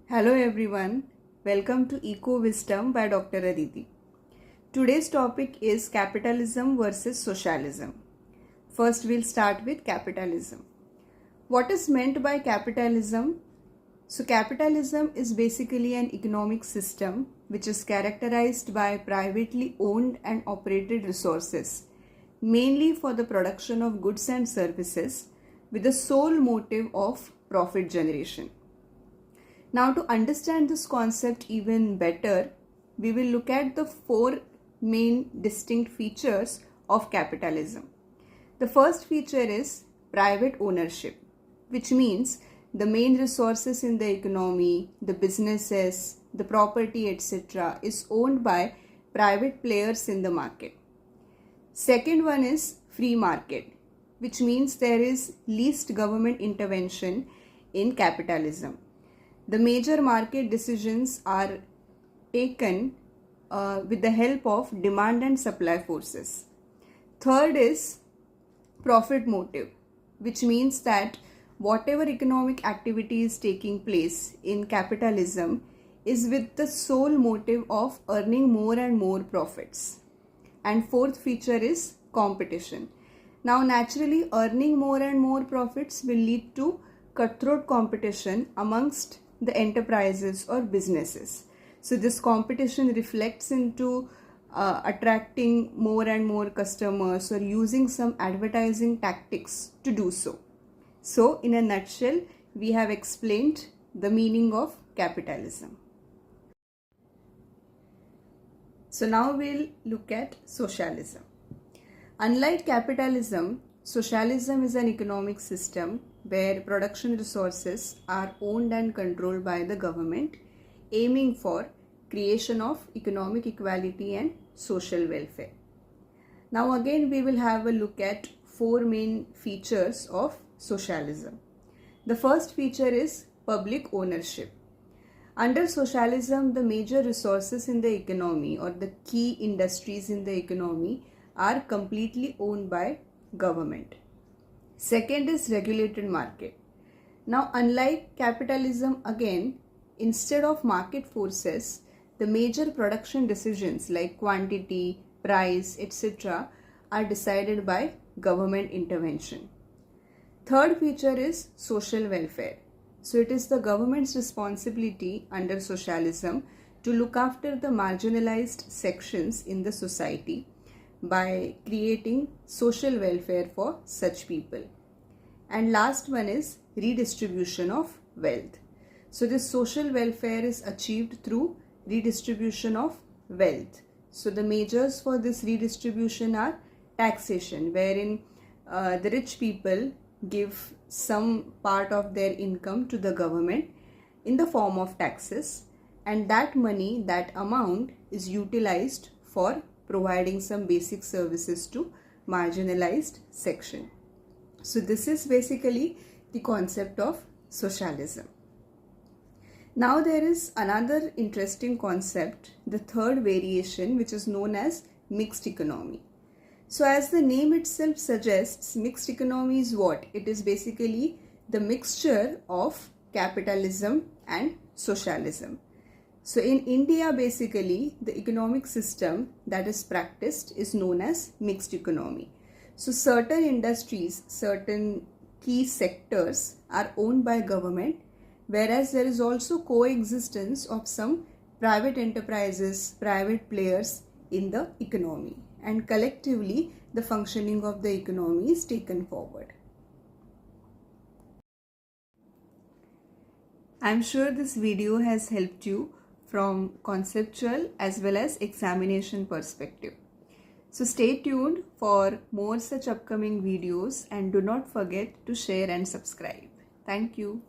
Hello everyone, welcome to Eco Wisdom by Dr. Aditi. Today's topic is capitalism versus socialism. First we'll start with capitalism. What is meant by capitalism? So capitalism is basically an economic system which is characterized by privately owned and operated resources, mainly for the production of goods and services with the sole motive of profit generation. Now, to understand this concept even better, we will look at the four main distinct features of capitalism. The first feature is private ownership, which means the main resources in the economy, the businesses, the property, etc., is owned by private players in the market. Second one is free market, which means there is least government intervention in capitalism. The major market decisions are taken with the help of demand and supply forces. Third is profit motive, which means that whatever economic activity is taking place in capitalism is with the sole motive of earning more and more profits. And fourth feature is competition. Now, naturally, earning more and more profits will lead to cutthroat competition amongst the enterprises or businesses. So this competition reflects into attracting more and more customers or using some advertising tactics to do so. So in a nutshell, we have explained the meaning of capitalism. So now we'll look at socialism. Unlike capitalism, socialism is an economic system where production resources are owned and controlled by the government, aiming for creation of economic equality and social welfare. Now again we will have a look at four main features of socialism. The first feature is public ownership. Under socialism, the major resources in the economy or the key industries in the economy are completely owned by government. Second is regulated market. Now, unlike capitalism, again, instead of market forces, the major production decisions like quantity, price, etc. are decided by government intervention. Third feature is social welfare. So it is the government's responsibility under socialism to look after the marginalized sections in the society by creating social welfare for such people. And last one is redistribution of wealth. So this social welfare is achieved through redistribution of wealth. So the measures for this redistribution are taxation, wherein the rich people give some part of their income to the government in the form of taxes, and that money, that amount is utilized for providing some basic services to marginalized section. So this is basically the concept of socialism. Now there is another interesting concept, the third variation, which is known as mixed economy. So as the name itself suggests, mixed economy is what? It is basically the mixture of capitalism and socialism. So in India, basically, the economic system that is practiced is known as mixed economy. So certain industries, certain key sectors are owned by government, whereas there is also coexistence of some private enterprises, private players in the economy, and collectively the functioning of the economy is taken forward. I'm sure this video has helped you from conceptual as well as examination perspective. So stay tuned for more such upcoming videos and do not forget to share and subscribe. Thank you.